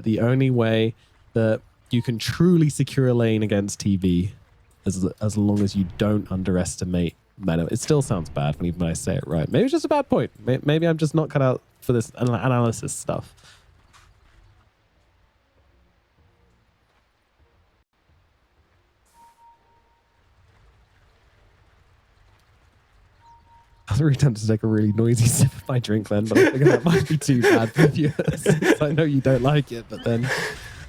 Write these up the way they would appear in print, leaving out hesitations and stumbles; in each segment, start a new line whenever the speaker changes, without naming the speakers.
the only way that you can truly secure a lane against TV as long as you don't underestimate meta. It still sounds bad when even I say it right. Maybe it's just a bad point. Maybe I'm just not cut out for this analysis stuff. I was really tempted to take a really noisy sip of my drink then, but I figured that might be too bad for viewers. I know you don't like it, but then...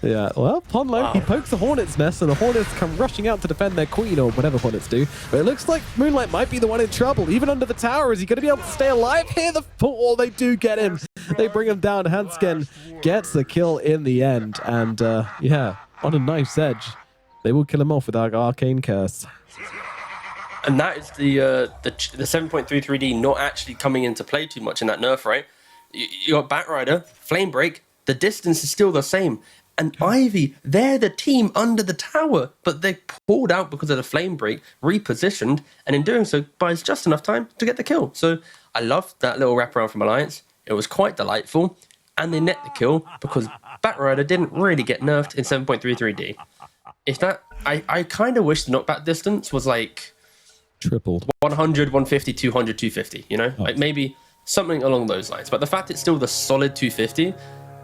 Yeah, well, Ponlo, he pokes the Hornet's nest, and the Hornets come rushing out to defend their queen, or whatever Hornets do. But it looks like Moonlight might be the one in trouble, even under the tower. Is he going to be able to stay alive here? They do get him. They bring him down. Hansken gets the kill in the end. And, yeah, on a knife's edge, they will kill him off with our Arcane Curse.
And that is the 7.33D not actually coming into play too much in that nerf, right? You got Batrider, Flame Break, the distance is still the same. And Ivy, they're the team under the tower, but they pulled out because of the Flame Break, repositioned, and in doing so, buys just enough time to get the kill. So I loved that little wraparound from Alliance. It was quite delightful, and they net the kill because Batrider didn't really get nerfed in 7.33D. If that, I kind of wish the knockback distance was like...
tripled.
100, 150, 200, 250, you know? Like maybe something along those lines. But the fact it's still the solid 250,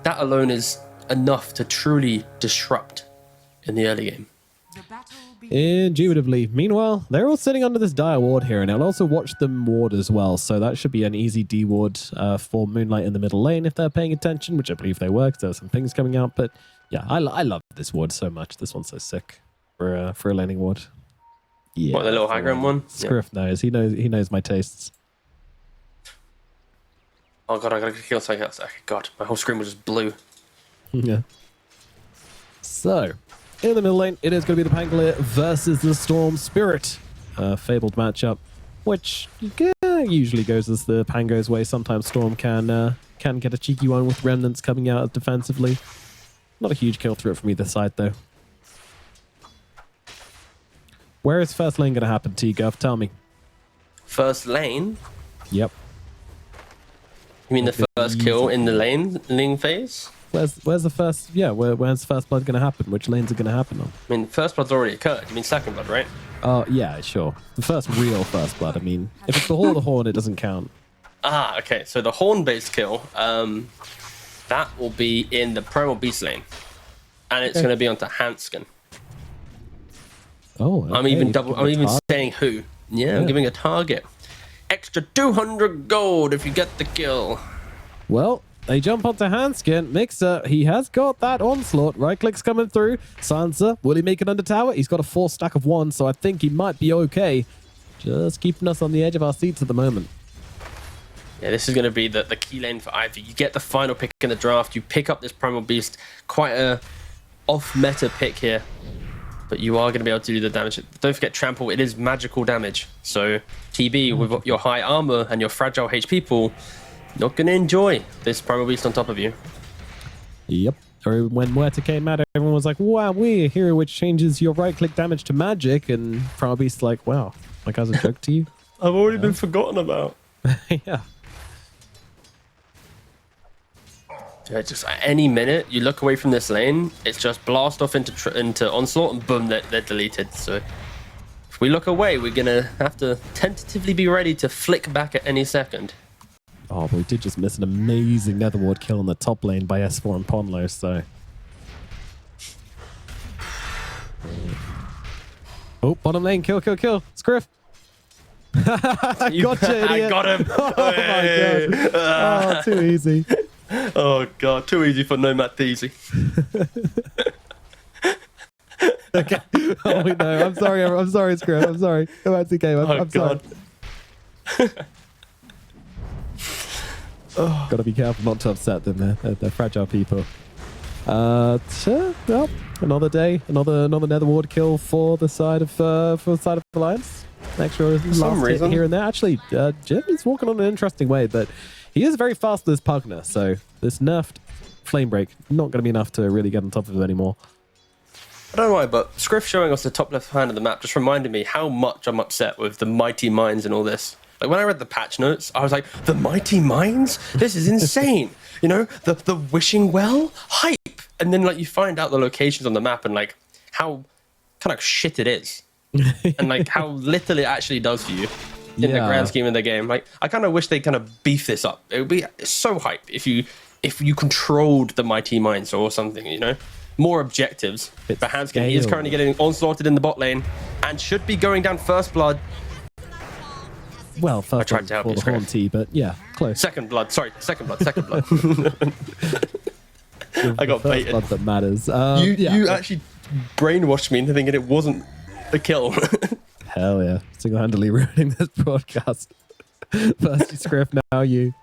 that alone is enough to truly disrupt in the early game.
Intuitively. Meanwhile, they're all sitting under this dire ward here, and I'll also watch them ward as well. So that should be an easy D ward for Moonlight in the middle lane if they're paying attention, which I believe they were, because there are some things coming out. But yeah, I love this ward so much. This one's so sick for a laning ward. Yeah,
what, the little high ground one?
Scriff knows. He knows my tastes.
Oh god, I gotta kill something else. Okay, god, my whole screen was just blue.
Yeah. So, in the middle lane, it is going to be the Pangolier versus the Storm Spirit. Fabled matchup, which usually goes as the Pango's way. Sometimes Storm can get a cheeky one with Remnants coming out defensively. Not a huge kill through it from either side, though. Where is first lane going to happen, T-Gov? Tell me.
First lane?
Yep.
You mean the first kill in the lane phase?
Where's the first? Yeah, where's first blood going to happen? Which lanes are going to happen on?
I mean, first blood's already occurred. You mean second blood, right?
Oh, yeah, sure. The first real first blood. I mean, if it's the Hall of the Horn, it doesn't count.
Ah, okay. So the horn-based kill, that will be in the Primal Beast lane, and it's going to be onto Hansken.
Oh, okay.
I'm even saying who. Yeah, I'm giving a target. Extra 200 gold if you get the kill.
Well, they jump onto Hansken. Mixer, he has got that onslaught. Right click's coming through. Sansa, will he make it under tower? He's got a 4 stack of 1, so I think he might be okay. Just keeping us on the edge of our seats at the moment.
Yeah, this is going to be the key lane for Ivy. You get the final pick in the draft. You pick up this Primal Beast. Quite a off-meta pick here. But you are going to be able to do the damage. Don't forget Trample, it is magical damage. So TB, with your high armor and your fragile HP pool, not going to enjoy this Primal Beast on top of you.
Yep. Or when Muerta came out, everyone was like, wow, we're a hero which changes your right-click damage to magic. And Primal Beast's like, wow, like as a joke to you?
I've already been forgotten about.
Yeah.
Yeah, just at any minute you look away from this lane, it's just blast off into onslaught and boom, they're deleted. So if we look away, we're gonna have to tentatively be ready to flick back at any second.
Oh, but we did just miss an amazing Netherward kill on the top lane by S4 and Ponlo, so... Oh, bottom lane, kill. Scriff! Gotcha, idiot!
I got him!
Oh my god! Oh, too easy.
Oh god, too easy for Nomad Easy.
Okay. Oh no, I'm sorry, Scriff. I'm sorry. Come on, TK. I'm sorry. Oh. Gotta be careful not to upset them. They're fragile people. Well, another day, another Netherward kill for the side of Alliance. Extra last hit here and there. Actually, Jim is walking on an interesting way, but he is very fast with this Pugner, so this nerfed Flame Break not going to be enough to really get on top of it anymore.
I don't know why, but Scriff showing us the top left hand of the map just reminded me how much I'm upset with the Mighty Mines and all this. Like when I read the patch notes, I was like, the Mighty Mines? This is insane. You know, the Wishing Well? Hype. and then like you find out the locations on the map and like how kind of shit it is, and like how little it actually does for you in the grand scheme of the game. Like I kind of wish they kind of beef this up. It would be so hype if you controlled the Mighty Mines or something, you know, more objectives. But Hanskin, he is currently getting onslaughted in the bot lane and should be going down first blood.
Well, first blood for the Haunty, but yeah, close.
Second blood. Second blood. I got baited.
Blood that matters.
You actually brainwashed me into thinking it wasn't a kill.
Hell yeah. Single-handedly ruining this broadcast. First you script, now you.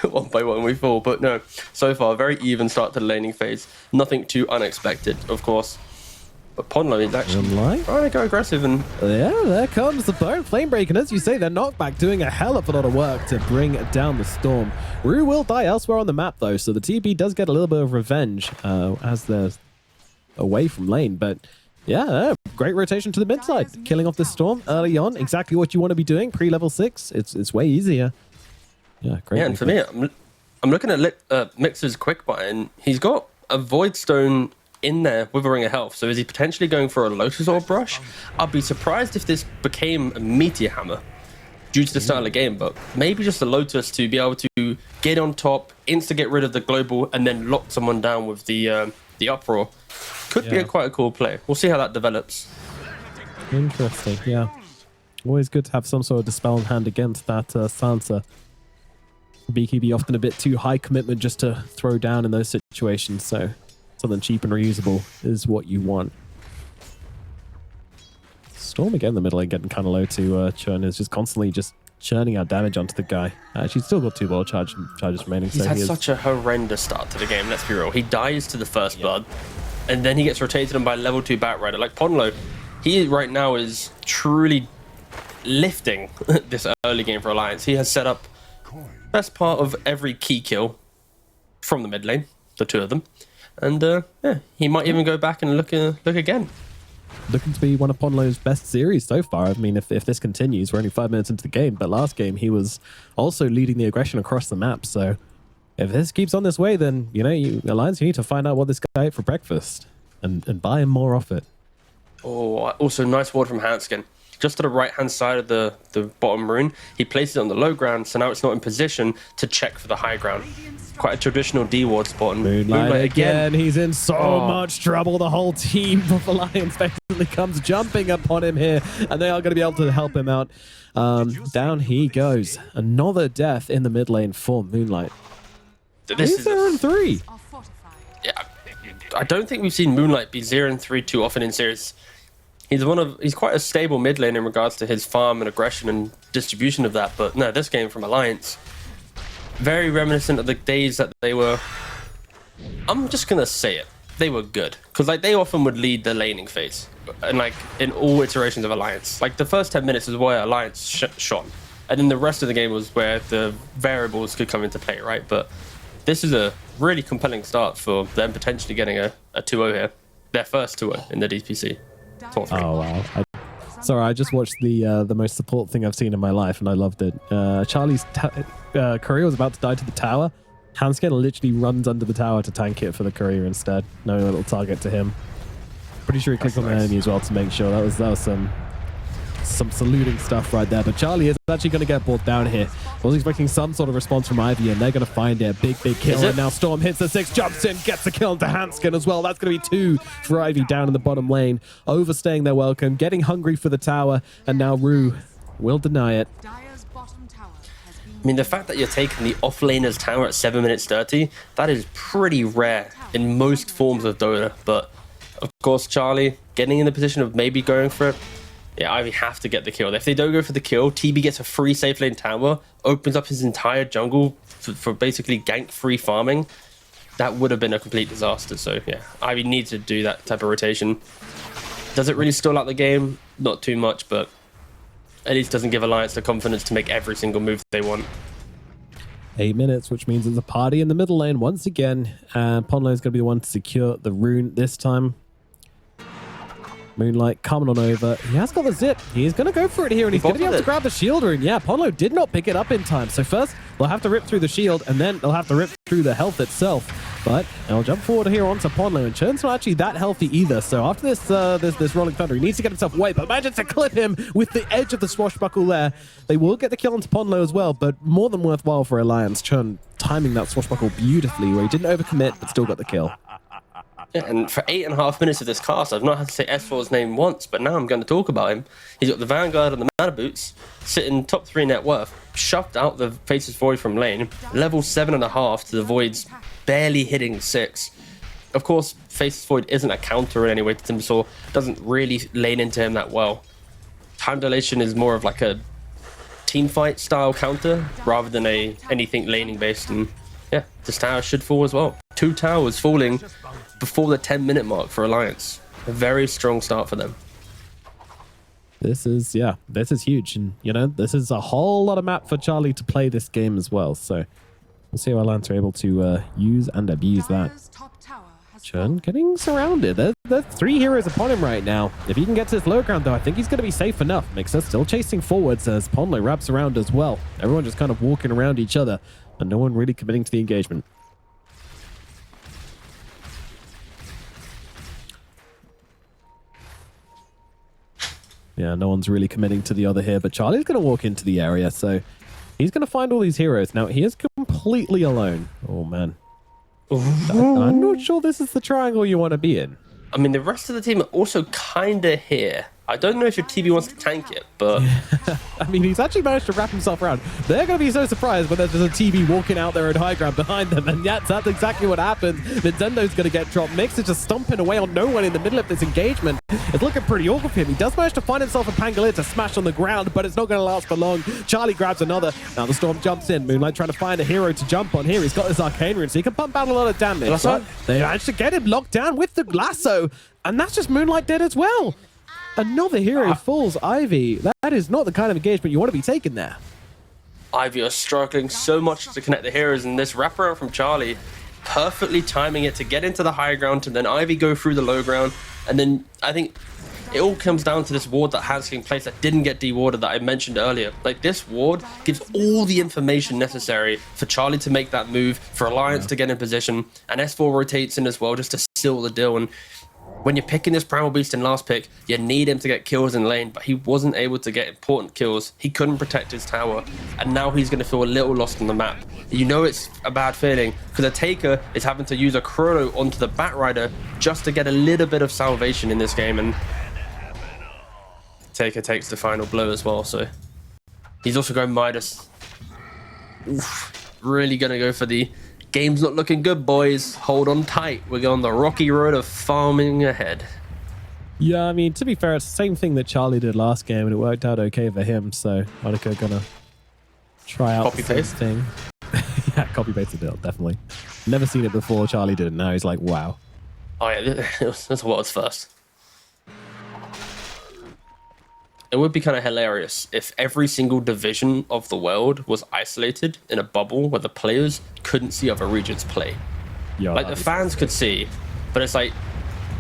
One by one we fall, but no. So far, very even start to the laning phase. Nothing too unexpected, of course. But Ponlo is actually trying to go aggressive and...
Yeah, there comes the Bone Flamebreak, and as you say, their knockback doing a hell of a lot of work to bring down the Storm. Rue will die elsewhere on the map, though, so the TP does get a little bit of revenge as they're away from lane, but... Yeah, great rotation to the mid side. Killing off this Storm early on. Exactly what you want to be doing pre-level 6. It's way easier. Yeah, great.
Yeah, and for me, I'm looking at Mixer's quick button. He's got a Void Stone in there with a Ring of Health. So is he potentially going for a Lotus Orb Brush? I'd be surprised if this became a Meteor Hammer due to the style of the game, but maybe just a Lotus to be able to get on top, get rid of the global, and then lock someone down with the Uproar. Could be quite a cool play. We'll see how that develops.
Interesting, yeah. Always good to have some sort of dispel in hand against that Sansa. BKB often a bit too high commitment just to throw down in those situations, so something cheap and reusable is what you want. Storm again in the middle lane getting kind of low to churn. Is just constantly just churning out damage onto the guy. She's still got 2 ball charges remaining.
He's had such a horrendous start to the game, let's be real. He dies to the first blood, and then he gets rotated on by level 2 Batrider. Like Ponlo, he right now is truly lifting this early game for Alliance. He has set up best part of every key kill from the mid lane, the 2 of them. And yeah, he might even go back and look again.
Looking to be one of Ponlo's best series so far. I mean, if this continues, we're only 5 minutes into the game, but last game he was also leading the aggression across the map. So if this keeps on this way, then, you know, Alliance, you need to find out what this guy ate for breakfast and buy him more of it.
Oh, also nice ward from Hanskin. Just to the right-hand side of the bottom rune, he places it on the low ground, so now it's not in position to check for the high ground. Quite a traditional D-ward spot. And
Moonlight again, he's in so much trouble. The whole team of Alliance basically comes jumping upon him here, and they are going to be able to help him out. Down he goes. Another death in the mid lane for Moonlight.
This is
0-3.
Yeah, I don't think we've seen Moonlight be 0-3 too often in series. He's quite a stable mid lane in regards to his farm and aggression and distribution of that, but no, this game from Alliance, very reminiscent of the days that they were, I'm just gonna say it, they were good. Because like they often would lead the laning phase, and like in all iterations of Alliance. Like the first 10 minutes is where Alliance shone, and then the rest of the game was where the variables could come into play, right? But this is a really compelling start for them potentially getting a 2-0 here. Their first 2-0 in the DPC.
Oh wow! Sorry, I just watched the most support thing I've seen in my life, and I loved it. Charlie's courier was about to die to the tower. Hanskin literally runs under the tower to tank it for the courier instead. No little target to him. Pretty sure he clicked on the enemy as well to make sure. That was some saluting stuff right there. But Charlie is actually going to get brought down here. I was expecting some sort of response from Ivy, and they're going to find it. Big kill. And now Storm hits the 6, jumps in, gets a kill into Hanskin as well. That's going to be 2 for Ivy down in the bottom lane. Overstaying their welcome, getting hungry for the tower, and now Rue will deny it.
I mean, the fact that you're taking the off-laner's tower at 7 minutes 30, that is pretty rare in most forms of Dota. But, of course, Charlie getting in the position of maybe going for it. Yeah, Ivy have to get the kill. If they don't go for the kill, TB gets a free safe lane tower, opens up his entire jungle for basically gank-free farming. That would have been a complete disaster. So, yeah, Ivy needs to do that type of rotation. Does it really stall out the game? Not too much, but at least doesn't give Alliance the confidence to make every single move they want.
8 minutes, which means there's a party in the middle lane once again. Ponlo is going to be the one to secure the rune this time. Moonlight coming on over. He has got the zip. He's going to go for it here, and he's going to be able to grab the shield rune. Yeah, Ponlo did not pick it up in time. So first, they'll have to rip through the shield, and then they'll have to rip through the health itself. But I'll jump forward here onto Ponlo, and Churn's not actually that healthy either. So after this Rolling Thunder, he needs to get himself away, but manages to clip him with the edge of the swashbuckle there. They will get the kill onto Ponlo as well, but more than worthwhile for Alliance. Churn timing that swashbuckle beautifully, where he didn't overcommit, but still got the kill.
Yeah, and for 8.5 minutes of this cast, I've not had to say S4's name once, but now I'm going to talk about him. He's got the Vanguard and the Mana Boots, sitting top 3 net worth, shoved out the Faceless Void from lane, level 7.5 to the Void's barely hitting 6. Of course, Faceless Void isn't a counter in any way to Timbersaw, doesn't really lane into him that well. Time Dilation is more of like a teamfight style counter rather than anything laning based, and yeah, this tower should fall as well. 2 towers falling before the 10-minute mark for Alliance. A very strong start for them.
This is huge. And, you know, this is a whole lot of map for Charlie to play this game as well. So we'll see how Alliance are able to use and abuse that. Churn getting surrounded. There's 3 heroes upon him right now. If he can get to this low ground, though, I think he's going to be safe enough. Mixer still chasing forwards as Ponlo wraps around as well. Everyone just kind of walking around each other, and no one really committing to the engagement. Yeah, no one's really committing to the other here, but Charlie's going to walk into the area, so he's going to find all these heroes. Now, he is completely alone. Oh, man. I'm not sure this is the triangle you want to be in.
I mean, the rest of the team are also kind of here. I don't know if your TB wants to tank it, but...
I mean, he's actually managed to wrap himself around. They're going to be so surprised when there's just a TB walking out there at high ground behind them, and yes, that's exactly what happens. Nintendo's going to get dropped. Mix is just stomping away on no one in the middle of this engagement. It's looking pretty awkward for him. He does manage to find himself a Pangolier to smash on the ground, but it's not going to last for long. Charlie grabs another. Now the Storm jumps in. Moonlight trying to find a hero to jump on here. He's got this Arcane Rune, so he can pump out a lot of damage. But they managed to get him locked down with the lasso, and that's just Moonlight dead as well. Another hero falls. Ivy. That is not the kind of engagement you want to be taking there.
Ivy are struggling so much to connect the heroes, and this wraparound from Charlie, perfectly timing it to get into the high ground, and then Ivy go through the low ground, and then I think it all comes down to this ward that has taken place that didn't get dewarded that I mentioned earlier. Like, this ward gives all the information necessary for Charlie to make that move, for Alliance to get in position, and S4 rotates in as well just to seal the deal. And when you're picking this Primal Beast in last pick, you need him to get kills in lane, but he wasn't able to get important kills. He couldn't protect his tower, and now he's going to feel a little lost on the map. You know it's a bad feeling, because a Taker is having to use a Chrono onto the Batrider just to get a little bit of salvation in this game, and Taker takes the final blow as well, so he's also going Midas. Oof, really going to go for the... Game's not looking good, boys. Hold on tight. We're going the rocky road of farming ahead.
Yeah, I mean, to be fair, it's the same thing that Charlie did last game, and it worked out okay for him, so Monica gonna try out the same thing. Yeah, copy-paste the build, definitely. Never seen it before. Charlie did it. Now he's like, wow.
Oh, yeah, that's what was first. It would be kind of hilarious if every single division of the world was isolated in a bubble where the players couldn't see other regions play.
Yo,
like, the fans could see, but it's like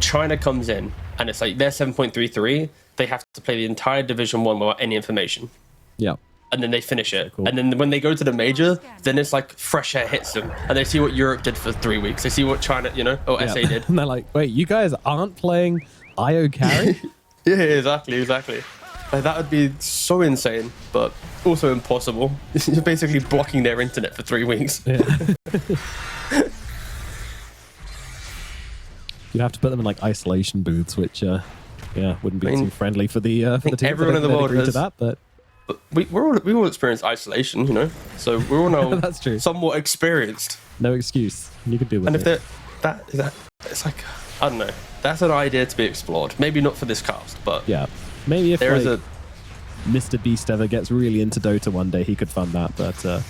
China comes in and it's like they're 7.33. They have to play the entire Division 1 without any information.
Yeah.
And then they finish it. Cool. And then when they go to the major, then it's like fresh air hits them. And they see what Europe did for 3 weeks. They see what China, you know, or SA did.
And they're like, wait, you guys aren't playing IO carry?
Yeah, exactly. Like, that would be so insane, but also impossible. You're basically blocking their internet for 3 weeks.
Yeah. You'd have to put them in like isolation booths, which wouldn't be too friendly for the team.
Everyone in the world
has to that, but
we all experience isolation, you know. So we're all now
that's true.
Somewhat experienced.
No excuse. You could do with
and
it.
And if that it's like, I don't know. That's an idea to be explored. Maybe not for this cast, but
yeah. Maybe if
there
like,
is a
Mr. Beast ever gets really into Dota one day, he could fund that, but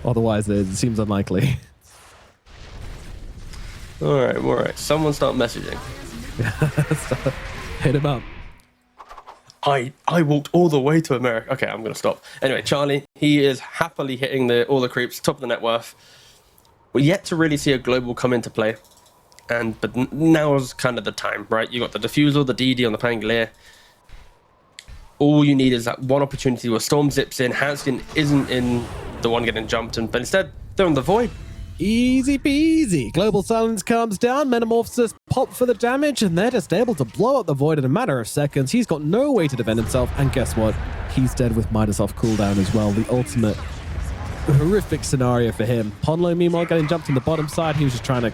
otherwise it seems unlikely.
All right. Someone start messaging.
Hit him up.
I walked all the way to America. Okay, I'm going to stop. Anyway, Charlie, he is happily hitting all the creeps, top of the net worth. We're yet to really see a global come into play. But now is kind of the time, right? You got the Diffusal, the DD on the Pangolier. All you need is that one opportunity where Storm zips in, Hanskin isn't in the one getting jumped, but instead they're on the Void.
Easy peasy. Global Silence comes down. Metamorphosis pop for the damage, and they're just able to blow up the Void in a matter of seconds. He's got no way to defend himself, and guess what? He's dead with Midas off cooldown as well. The ultimate horrific scenario for him. Ponlo, meanwhile, getting jumped in the bottom side. He was just trying to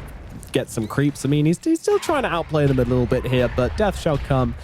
get some creeps. I mean, he's still trying to outplay them a little bit here, but death shall come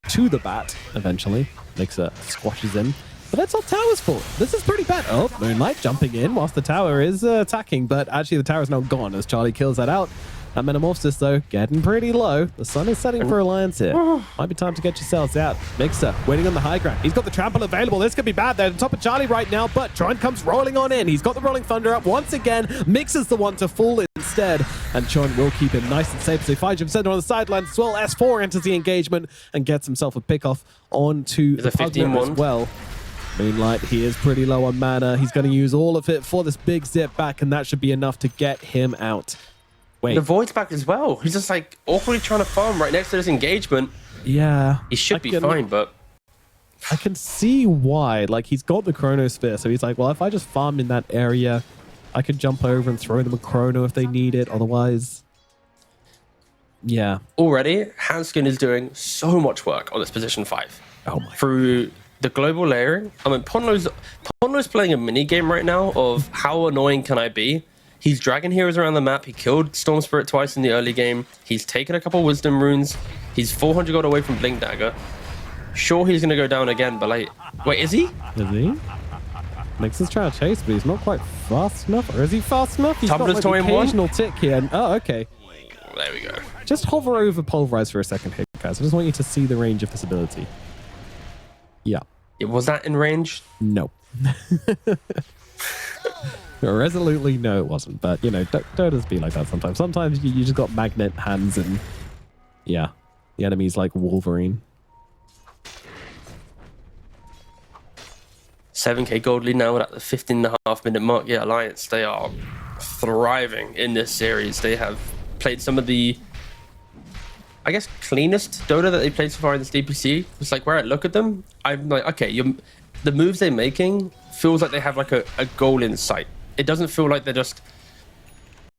to the bat eventually. Mixer squashes him. But that's all Tower's fault. This is pretty bad. Oh, Moonlight jumping in whilst the tower is attacking, but actually the tower is now gone as Charlie kills that out. That Metamorphosis, though, getting pretty low. The sun is setting for Alliance here. Might be time to get yourselves out. Mixer waiting on the high ground. He's got the trample available. This could be bad. They're on top of Charlie right now, but Tron comes rolling on in. He's got the Rolling Thunder up once again. Mixer's the one to fall instead, and Tron will keep him nice and safe. So 5% on the sidelines as well. S4 enters the engagement and gets himself a pick-off onto the Pugner as well. Moonlight, he is pretty low on mana. He's going to use all of it for this big zip back, and that should be enough to get him out. Wait.
The Void's back as well. He's just like awkwardly trying to farm right next to this engagement.
Yeah.
He should be fine, but
I can see why. Like, he's got the Chronosphere, so he's like, well, if I just farm in that area, I could jump over and throw them a Chrono if they need it. Otherwise, yeah.
Already, Hanskin is doing so much work on this position 5.
Oh my.
Through the global layering. I mean, Ponlo's playing a mini game right now of how annoying can I be. He's dragging heroes around the map. He killed Storm Spirit twice in the early game. He's taken a couple Wisdom runes. He's 400 gold away from Blink Dagger. Sure, he's going to go down again, but like... Wait, is he?
Is he? Mixer's trying to chase, but he's not quite fast enough. Or is he fast enough? He's
Tumblr's
got like an
toying
occasional tick here. Oh, okay.
There we go.
Just hover over Pulverize for a second here, guys. I just want you to see the range of this ability. Yeah.
Was that in range?
No. Resolutely no, it wasn't. But, you know, Dota's be like that sometimes. Sometimes you just got magnet hands and, yeah, the enemy's like Wolverine.
7k gold lead now at the 15.5-minute mark. Yeah, Alliance, they are thriving in this series. They have played some of the, I guess, cleanest Dota that they played so far in this DPC. It's like, where I look at them, I'm like, okay, the moves they're making feels like they have like a goal in sight. It doesn't feel like they're just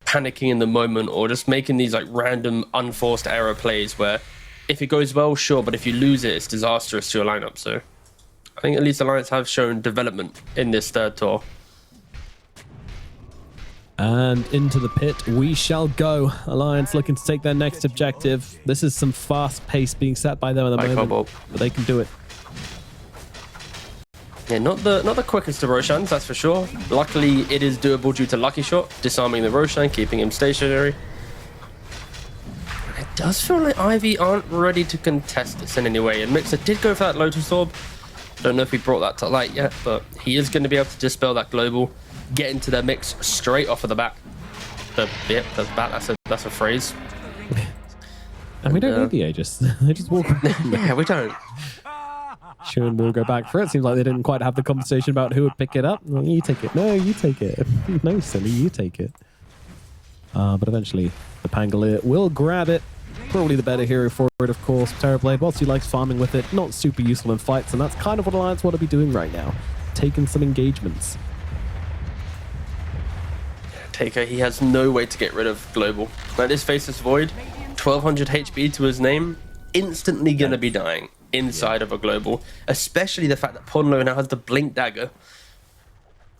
panicking in the moment or just making these like random unforced error plays where if it goes well, sure, but if you lose it, it's disastrous to your lineup. So I think at least Alliance have shown development in this third tour.
And into the pit we shall go. Alliance looking to take their next objective. This is some fast pace being set by them at the moment, but they can do it.
Yeah, not the quickest of Roshans, that's for sure. Luckily, it is doable due to Lucky Shot, disarming the Roshan, keeping him stationary. It does feel like Ivy aren't ready to contest this in any way, and Mixer did go for that Lotus Orb. Don't know if he brought that to light yet, but he is going to be able to dispel that global, get into their mix straight off of the bat. The bat, that's a phrase.
And we don't need the Aegis. They just walk around.
Yeah, we don't.
Shun will go back for it. Seems like they didn't quite have the conversation about who would pick it up. Well, you take it. No, you take it. No, silly, you take it. But eventually, the Pangolier will grab it. Probably the better hero for it, of course. Terrorblade, whilst he likes farming with it, not super useful in fights, and that's kind of what Alliance want to be doing right now. Taking some engagements.
Taker, he has no way to get rid of global. Like this Faceless Void, 1200 HP to his name, instantly gonna be dying inside of a global, especially the fact that Ponlo now has the Blink Dagger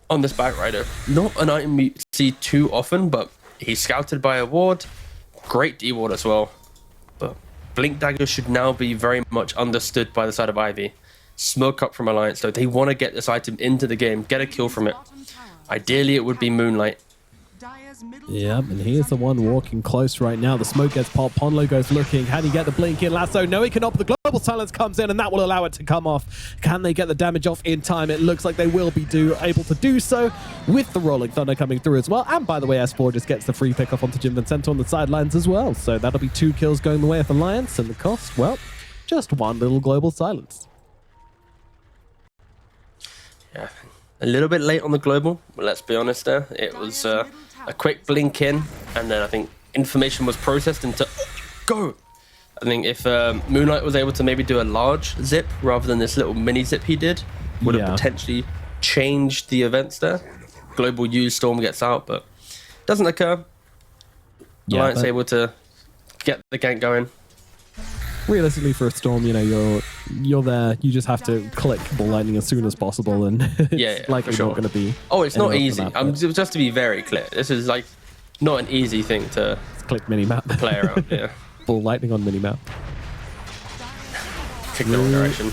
on this Batrider. Not an item you see too often, but he's scouted by a ward. Great D-ward as well. But Blink Dagger should now be very much understood by the side of Ivy. Smoke up from Alliance though. They want to get this item into the game, get a kill from it. Ideally, it would be Moonlight.
Yep, and he is the one walking close right now. The smoke gets popped. Ponlo goes looking. How do you get the blink in? Lasso, no, he cannot. But the global silence comes in, and that will allow it to come off. Can they get the damage off in time? It looks like they will be able to do so with the Rolling Thunder coming through as well. And by the way, S4 just gets the free pick off onto Jim Vincento on the sidelines as well. So that'll be 2 kills going the way of Alliance, and the cost, well, just 1 little global silence.
Yeah, a little bit late on the global, but let's be honest there. It was a quick blink in, and then I think information was processed into go. I think if Moonlight was able to maybe do a large zip rather than this little mini zip he did, would have potentially changed the events there. Global U, Storm gets out, but Doesn't occur.
Yeah,
Alliance able to get the gank going.
Realistically, for a Storm, you know, you're there. You just have to click Ball Lightning as soon as possible, and it's likely
for sure.
not going to be.
Oh, it's not
enough for
easy.
that,
Just to be very clear, this is like not an easy thing to
click minimap.
play around. Yeah.
Ball Lightning on minimap.
Kick the wrong direction.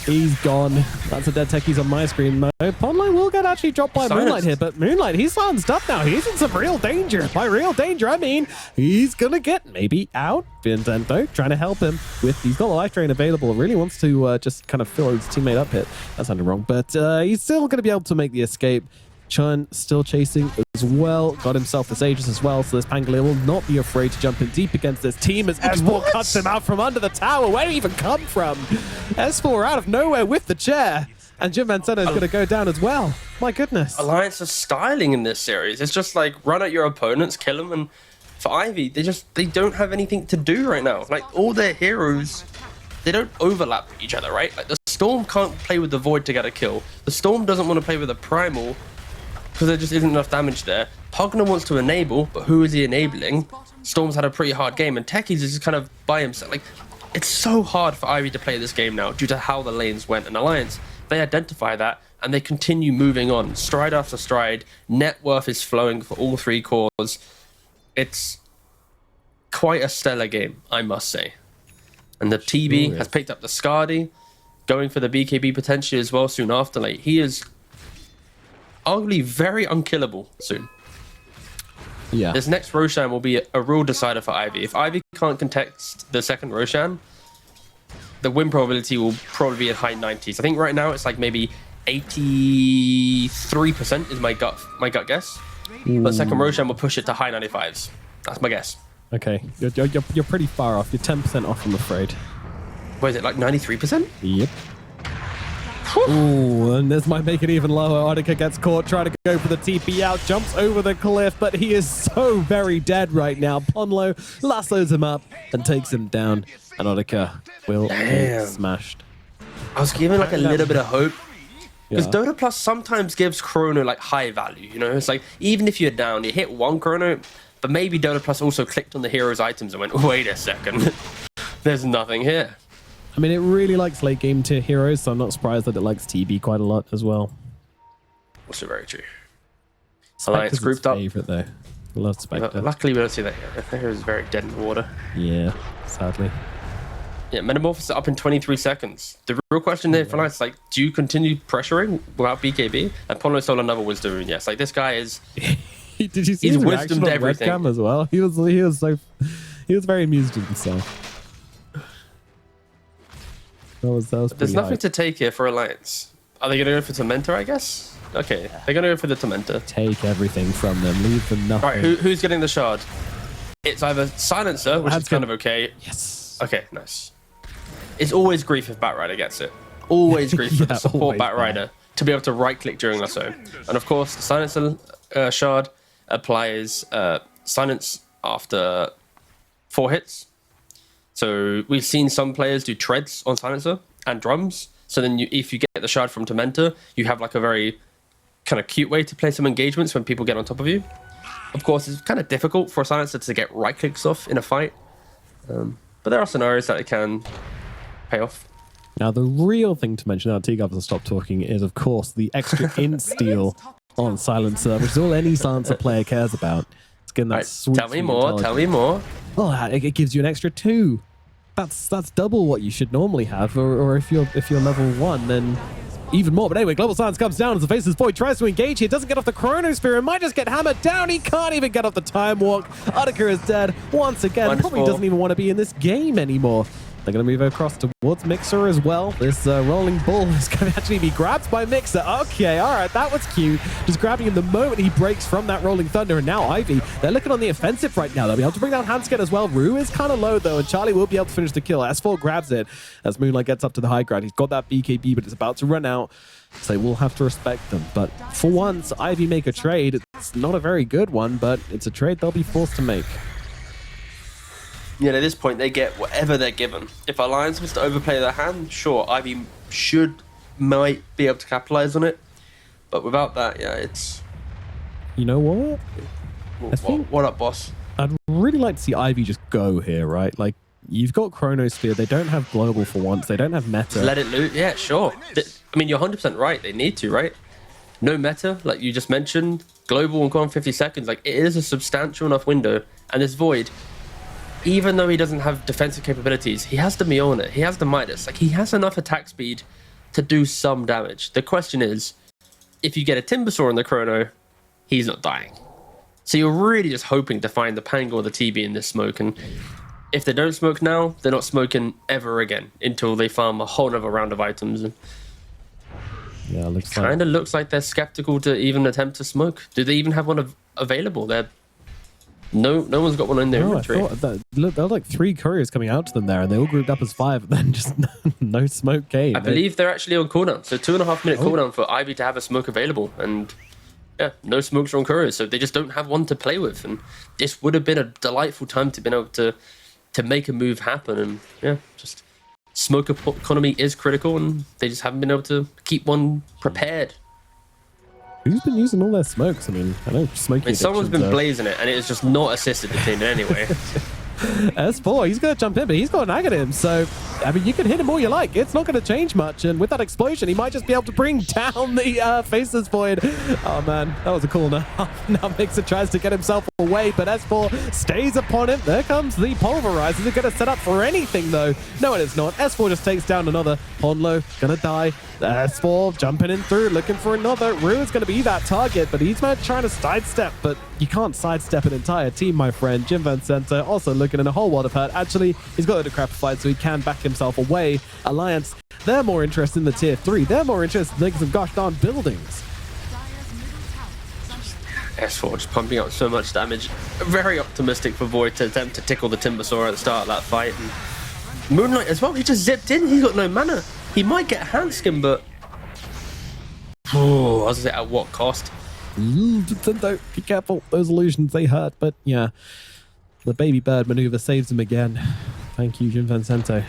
He's gone. That's a dead tech. He's on my screen. No, Ponlo will get actually dropped by Moonlight here, but Moonlight, he's silenced up now. He's in some real danger. By real danger, I mean he's gonna get maybe out. Vincento trying to help him with, he's got a life drain available. Really wants to just kind of fill his teammate up here. That sounded wrong, but he's still gonna be able to make the escape. Chun still chasing as well. Got himself this Aegis as well, so this Pangolier will not be afraid to jump in deep against this team as S4 cuts him out from under the tower. Where did he even come from? S4 out of nowhere with the chair. And Jim Vincento is going to go down as well. My goodness.
Alliance is styling in this series. It's just like run at your opponents, kill them, and for Ivy, they don't have anything to do right now. Like all their heroes, they don't overlap each other, right? Like the Storm can't play with the Void to get a kill. The Storm doesn't want to play with the Primal because there just isn't enough damage there. Pogner wants to enable, but who is he enabling? Storm's had a pretty hard game, and Techies is just kind of by himself. Like, it's so hard for Ivy to play this game now due to how the lanes went. And Alliance, they identify that, and they continue moving on, stride after stride. Net worth is flowing for all three cores. It's quite a stellar game, I must say. And the TB has picked up the Skadi, going for the BKB potentially as well soon after. Like, he is arguably very unkillable soon.
Yeah.
This next Roshan will be a real decider for Ivy. If Ivy can't contest the second Roshan, the win probability will probably be in high 90s. I think right now it's like maybe 83% is my gut guess. But second Roshan will push it to high 95s. That's my guess.
Okay, you're pretty far off. You're 10% off, I'm afraid.
What is it, like 93%?
Yep. Ooh, and this might make it even lower. Audica gets caught trying to go for the TP out, jumps over the cliff, but he is so very dead right now. Ponlo lassos him up and takes him down, and Audica will get smashed.
I was given like a little bit of hope. Because
Yeah.
Dota Plus sometimes gives Chrono like high value, you know? It's like, even if you're down, you hit one Chrono, but maybe Dota Plus also clicked on the hero's items and went, wait a second, there's nothing here.
I mean, it really likes late game tier heroes, so I'm not surprised that it likes TB quite a lot as well.
Also very true. Alliance
Spectre's
grouped up.
favorite though. I love Spectre.
Luckily we don't see that here. The hero is very dead in the water.
Yeah, sadly.
Yeah, Metamorphosis up in 23 seconds. The real question here for Alliance is like, do you continue pressuring without BKB? And Ponlo stole another Wisdom Rune. Yes, like this guy is...
Did you see
He's
his reaction
wisdomed
on
everything.
webcam as well? He was very amused with himself. That was
There's
pretty
nothing
hype.
to take here for Alliance. Are they going to go for Tormentor, I guess? Okay, they're going to go for the Tormentor.
Take everything from them, leave them nothing.
All right, who's getting the shard? It's either Silencer, which is kind of okay.
Yes.
Okay, nice. It's always grief if Batrider gets it. Always grief for the support
always
Batrider to be able to right-click during lasso. And of course, the Silencer shard applies silence after 4 hits. So we've seen some players do treads on Silencer and drums. So then if you get the shard from Tormentor, you have like a very kind of cute way to play some engagements when people get on top of you. Of course, it's kind of difficult for a Silencer to get right clicks off in a fight. But there are scenarios that it can pay off.
Now, the real thing to mention, now T-Gov has stopped talking, is of course the extra in-steal on Silencer, which is all any Silencer player cares about. It's getting that
Right,
sweet,
tell me
sweet
more, tell me more.
Oh, it gives you an extra 2. That's double what you should normally have, or if you're level 1, then even more. But anyway, Global Silence comes down as the Faceless Void tries to engage here. Doesn't get off the Chronosphere and might just get hammered down. He can't even get off the Time Walk. Utica is dead once again.
Wonderful.
Probably doesn't even want to be in this game anymore. They're going to move across towards Mixer as well. This rolling ball is going to actually be grabbed by Mixer. Okay, all right, that was cute. Just grabbing him the moment he breaks from that Rolling Thunder. And now Ivy, they're looking on the offensive right now. They'll be able to bring down Hansket as well. Rue is kind of low, though, and Charlie will be able to finish the kill. S4 grabs it as Moonlight gets up to the high ground. He's got that BKB, but it's about to run out. So we'll have to respect them. But for once, Ivy make a trade. It's not a very good one, but it's a trade they'll be forced to make.
Yeah, at this point, they get whatever they're given. If Alliance was to overplay their hand, sure, Ivy might be able to capitalize on it. But without that, yeah, it's...
You know what?
What up, boss?
I'd really like to see Ivy just go here, right? Like, you've got Chronosphere. They don't have global for once. They don't have meta.
Just let it loot. Yeah, sure. I mean, you're 100% right. They need to, right? No meta, like you just mentioned. Global and gone 50 seconds. Like, it is a substantial enough window. And this Void, even though he doesn't have defensive capabilities, he has the Mjolnir. He has the Midas. Like, he has enough attack speed to do some damage. The question is, if you get a Timbersaw in the Chrono, he's not dying. So you're really just hoping to find the Pang or the TB in this smoke. And if they don't smoke now, they're not smoking ever again until they farm a whole other round of items. And
yeah,
it kind of looks like they're skeptical to even attempt to smoke. Do they even have one available? No one's got one in their inventory.
Look, there were like 3 couriers coming out to them there, and they all grouped up as 5, and then just no smoke came.
I believe they're actually on cooldown. So 2.5 minute cooldown for Ivy to have a smoke available. And yeah, no smokes from couriers. So they just don't have one to play with. And this would have been a delightful time to be able to make a move happen. And yeah, just smoke economy is critical, and they just haven't been able to keep one prepared.
Who's been using all their smokes? I mean, I know smoking.
I mean, someone's been blazing it, and it has just not assisted the team in any way.
S4, he's going to jump in, but he's got an ag at him. So, I mean, you can hit him all you like. It's not going to change much. And with that explosion, he might just be able to bring down the Faceless Void. Oh, man, that was a cool now. Now Mixer tries to get himself away, but S4 stays upon him. There comes the Pulverizer. Is it going to set up for anything, though? No, it is not. S4 just takes down another. Ponlo going to die. S4 jumping in through, looking for another. Ruin's going to be that target, but he's trying to sidestep, but you can't sidestep an entire team, my friend. Jim Van Center also looking in a whole world of hurt. Actually, he's got a decrepify, so he can back himself away. Alliance, they're more interested in the tier 3. They're more interested in making some gosh darn buildings.
S4 just pumping out so much damage. Very optimistic for Void to attempt to tickle the Timbersaw at the start of that fight. And Moonlight as well, he just zipped in. He's got no mana. He might get Handskin, but I was at what cost?
Nintendo, be careful. Those illusions, they hurt. But yeah, the baby bird maneuver saves him again. Thank you, Jim Vincento.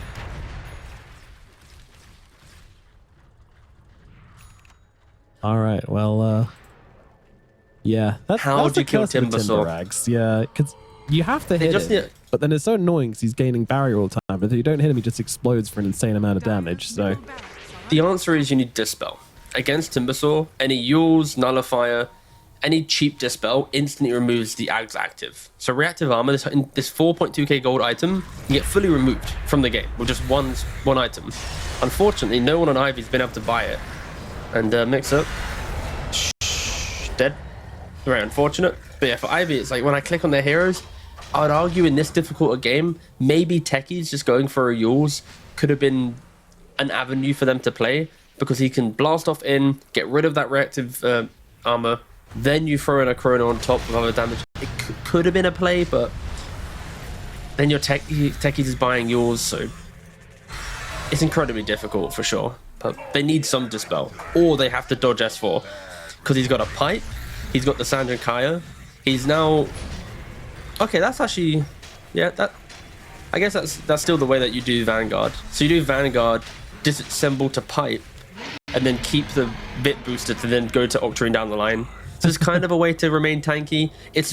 All right, well, yeah.
How do you kill Timbersaw?
Yeah, because you have to hit it. But then it's so annoying because he's gaining barrier all the time. But if you don't hit him, he just explodes for an insane amount of damage. So
the answer is you need Dispel. Against Timbersaw, any Yules, Nullifier, any cheap Dispel instantly removes the Ag's active. So reactive armor, this 4.2k gold item, you get fully removed from the game with just one item. Unfortunately, no one on Ivy's been able to buy it. And Mix-Up, dead. Very unfortunate. But yeah, for Ivy, it's like when I click on their heroes, I would argue in this difficult a game, maybe Techie's just going for a Yules could have been an avenue for them to play, because he can blast off in, get rid of that reactive armor, then you throw in a Chrono on top with other damage. It could have been a play, but then your Techie's is buying yours, so it's incredibly difficult for sure. But they need some Dispel, or they have to dodge S4, because he's got a Pipe, he's got the Sandra Kaya, he's now... Okay, that's actually... Yeah, I guess that's still the way that you do Vanguard. So you do Vanguard, disassemble to Pipe, and then keep the bit booster to then go to Octarine down the line. So it's kind of a way to remain tanky. It's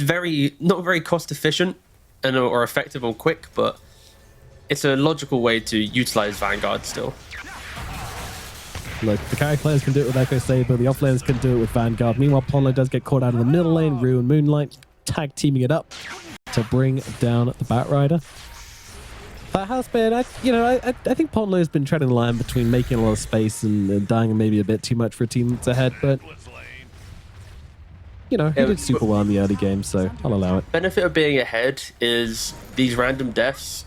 not very cost efficient or effective or quick, but it's a logical way to utilize Vanguard still.
Look, the carry players can do it with Echo Saber, the offlaners can do it with Vanguard. Meanwhile, Ponlo does get caught out of the middle lane. Rue and Moonlight tag teaming it up to bring down the Batrider. That has been, I think Ponlo has been treading the line between making a lot of space and dying maybe a bit too much for a team that's ahead, but he did super well in the early game, so I'll allow it.
Benefit of being ahead is these random deaths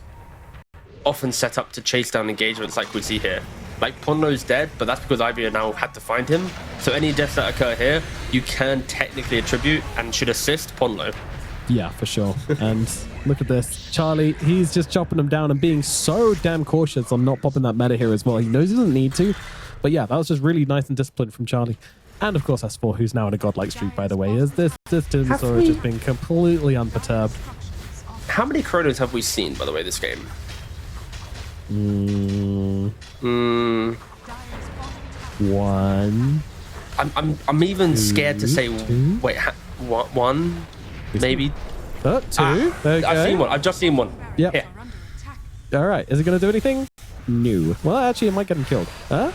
often set up to chase down engagements like we see here. Like, Ponlo's dead, but that's because Ivy now had to find him. So any deaths that occur here, you can technically attribute and should assist Ponlo.
Yeah, for sure. And look at this. Charlie, he's just chopping them down and being so damn cautious on not popping that meta here as well. He knows he doesn't need to. But yeah, that was just really nice and disciplined from Charlie. And of course S4, who's now in a godlike streak, by the way. Is this Timbersaw has just been completely unperturbed.
How many Chronos have we seen, by the way, this game?
One.
I'm even scared to say...
Two?
Wait, one? Maybe.
Oh, two. There you
I've
go.
seen one. I've just seen one.
Yep.
Here.
All right. Is it going to do anything? No. Well, actually, it might get him killed. No.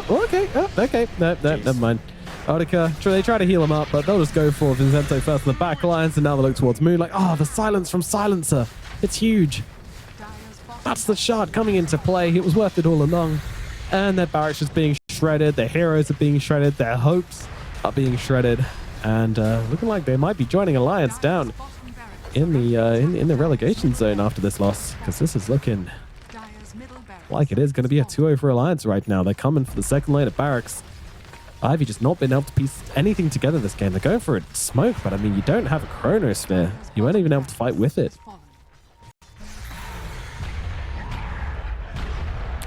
Okay. Okay. No, never mind. Audica, they try to heal him up, but they'll just go for Vincento first in the back lines, and now they look towards Moonlight. Oh, the silence from Silencer. It's huge. That's the shot coming into play. It was worth it all along. And their barracks is being shredded. Their heroes are being shredded. Their hopes are being shredded. And looking like they might be joining Alliance down in the relegation zone after this loss, because this is looking like it is going to be a 2-0 for Alliance right now. They're coming for the second lane of barracks. Ivy just not been able to piece anything together this game. They're going for a smoke, but I mean, you don't have a chronosphere. You weren't even able to fight with it.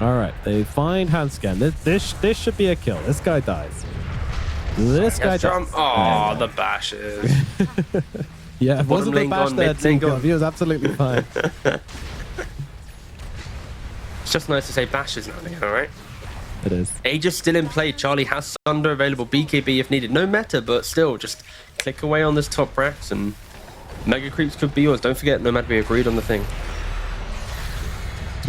All right, they find Handscan. This should be a kill. This guy dies. This guy dies.
Oh, the bashes.
Yeah, it wasn't a bash there, Team Gov. He was absolutely fine.
It's just nice to say bashes now and again, all right?
It is.
Aegis still in play. Charlie has Sunder available. BKB if needed. No meta, but still, just click away on this top racks and Mega Creeps could be yours. Don't forget, no matter we agreed on the thing.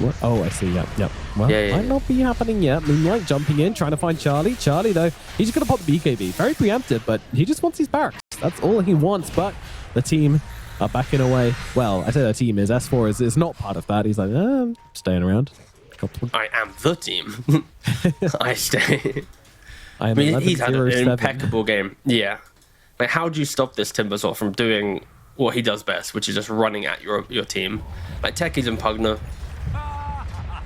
What? Oh, I see. Yep. Well, might not be happening yet. Moonlight jumping in, trying to find Charlie. Charlie, though, he's just going to pop the BKB. Very preemptive, but he just wants his barracks. That's all he wants, but the team are backing away. Well, I say the team is. S4 is not part of that. He's like, I'm staying around.
I am the team. I stay.
I
mean, he's had an impeccable game. Yeah. Like, how do you stop this Timbersaw from doing what he does best, which is just running at your team? Like, Techies and Pugner,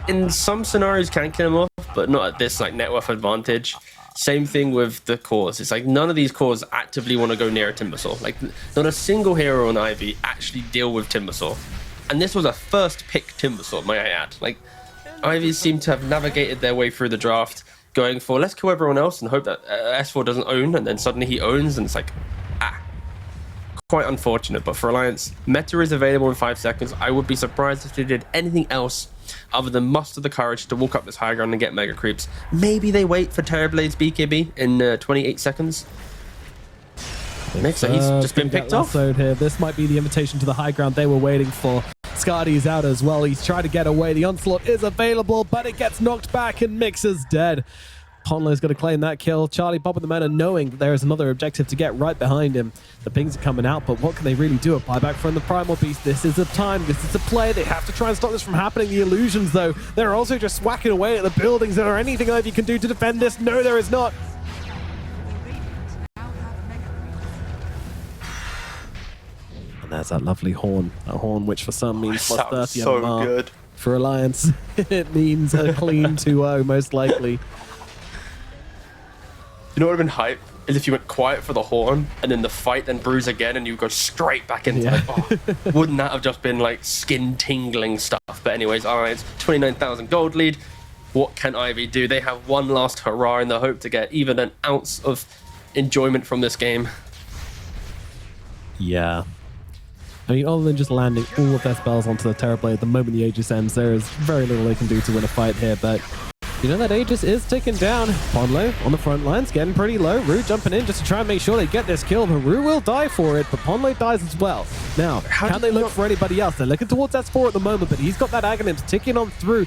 in some scenarios, can kill him off, but not at this, like, net worth advantage. Same thing with the cores. It's like none of these cores actively want to go near a Timbersaw. Like, not a single hero on Ivy actually deal with Timbersaw. And this was a first pick Timbersaw, may I add. Like, Ivy seem to have navigated their way through the draft, going for let's kill everyone else and hope that S4 doesn't own, and then suddenly he owns, and it's like, quite unfortunate. But for Alliance, meta is available in 5 seconds. I would be surprised if they did anything else other than muster the courage to walk up this high ground and get Mega Creeps. Maybe they wait for Terrorblade's BKB in 28 seconds. So he's just been picked off.
Here. This might be the invitation to the high ground they were waiting for. Scardy's out as well. He's trying to get away. The onslaught is available, but it gets knocked back and Mix is dead. Ponlo's going to claim that kill. Charlie popping the meta, knowing that there is another objective to get right behind him. The pings are coming out, but what can they really do? A buyback from the Primal Beast. This is a time. This is a play. They have to try and stop this from happening. The illusions, though, they're also just whacking away at the buildings. Is there anything Ivy can do to defend this? No, there is not. And there's that lovely horn. A horn which for some means plus 30
so
MMR.
Good.
For Alliance, it means a clean 2-0, most likely.
You know what would have been hype? Is if you went quiet for the horn and then the fight then brews again and you go straight back into it. Oh, wouldn't that have just been like skin tingling stuff? But anyways, Alliance, 29,000 gold lead. What can Ivy do? They have one last hurrah in the hope to get even an ounce of enjoyment from this game.
Yeah. I mean, other than just landing all of their spells onto the Terrorblade the moment the Aegis ends, there is very little they can do to win a fight here, but you know that Aegis is ticking down. Ponlo on the front lines, getting pretty low. Rue jumping in just to try and make sure they get this kill, but Rue will die for it, but Ponlo dies as well. Now, can they look for anybody else? They're looking towards S4 at the moment, but he's got that Aghanim ticking on through.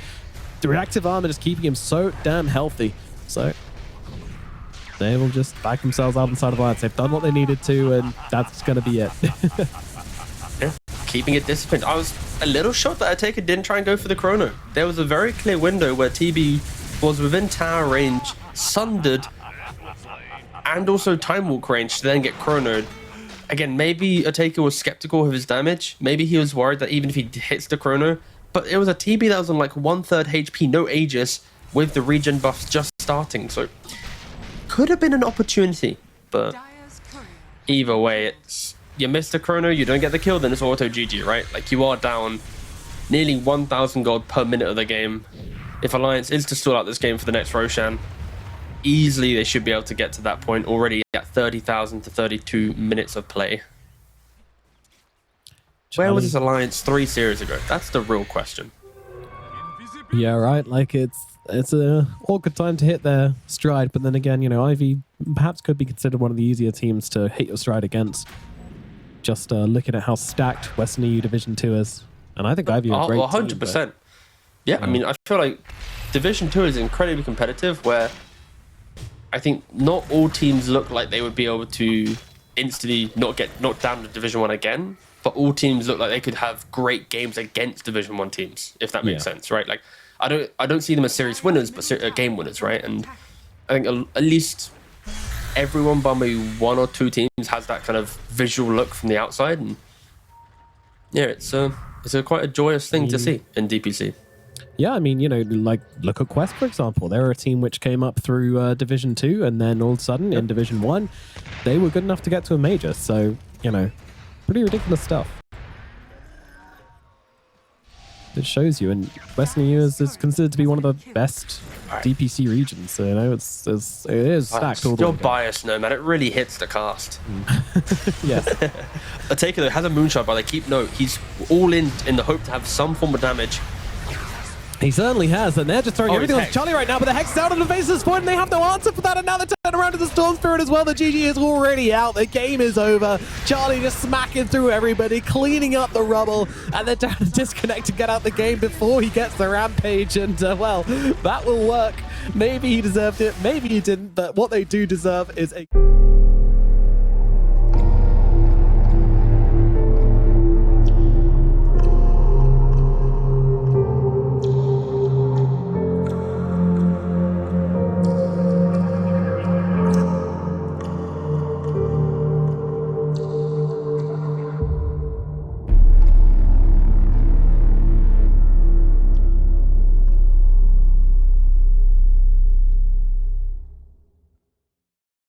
The reactive armor just keeping him so damn healthy. So they will just back themselves out inside of Alliance. They've done what they needed to, and that's going to be it.
Keeping it disciplined. I was a little shocked that Ataka didn't try and go for the chrono. There was a very clear window where TB was within tower range, sundered, and also time walk range to then get chronoed. Again, maybe Ataka was skeptical of his damage. Maybe he was worried that even if he hits the chrono, but it was a TB that was on like 1/3 HP, no Aegis, with the regen buffs just starting. So could have been an opportunity, but either way, it's you miss the chrono, you don't get the kill, then it's auto GG, right? Like, you are down nearly 1,000 gold per minute of the game. If Alliance is to stall out this game for the next Roshan, easily they should be able to get to that point already at 30,000 to 32 minutes of play. Where was this Alliance 3 series ago? That's the real question.
Yeah, right. Like, it's a awkward time to hit their stride, but then again, you know, Ivy perhaps could be considered one of the easier teams to hit your stride against. just looking at how stacked Western EU Division 2 is. And I think IVU are great.
100%. Yeah, I mean, I feel like Division 2 is incredibly competitive, where I think not all teams look like they would be able to instantly not get knocked down to Division 1 again, but all teams look like they could have great games against Division 1 teams, if that makes sense, right? Like, I don't see them as series winners, but game winners, right? And I think at least everyone but maybe one or two teams has that kind of visual look from the outside, and yeah, it's a quite a joyous thing to see in DPC.
Yeah, I mean, you know, like look at Quest, for example. They're a team which came up through Division 2, and then all of a sudden in Division 1, they were good enough to get to a major. So, you know, pretty ridiculous stuff. It shows you, and Western EU is considered to be one of the best DPC regions. So, you know, it is stacked all the way.
You're biased, no, man. It really hits the cast.
Yes.
Ataker has a moonshot, but they keep note. He's all in the hope to have some form of damage.
He certainly has, and they're just throwing everything on Charlie right now, but the Hex is out on the Vasis point, and they have no answer for that, and now they turn around to the Storm Spirit as well. The GG is already out. The game is over. Charlie just smacking through everybody, cleaning up the rubble, and they're down to disconnect to get out the game before he gets the Rampage, and, well, that will work. Maybe he deserved it, maybe he didn't, but what they do deserve is a...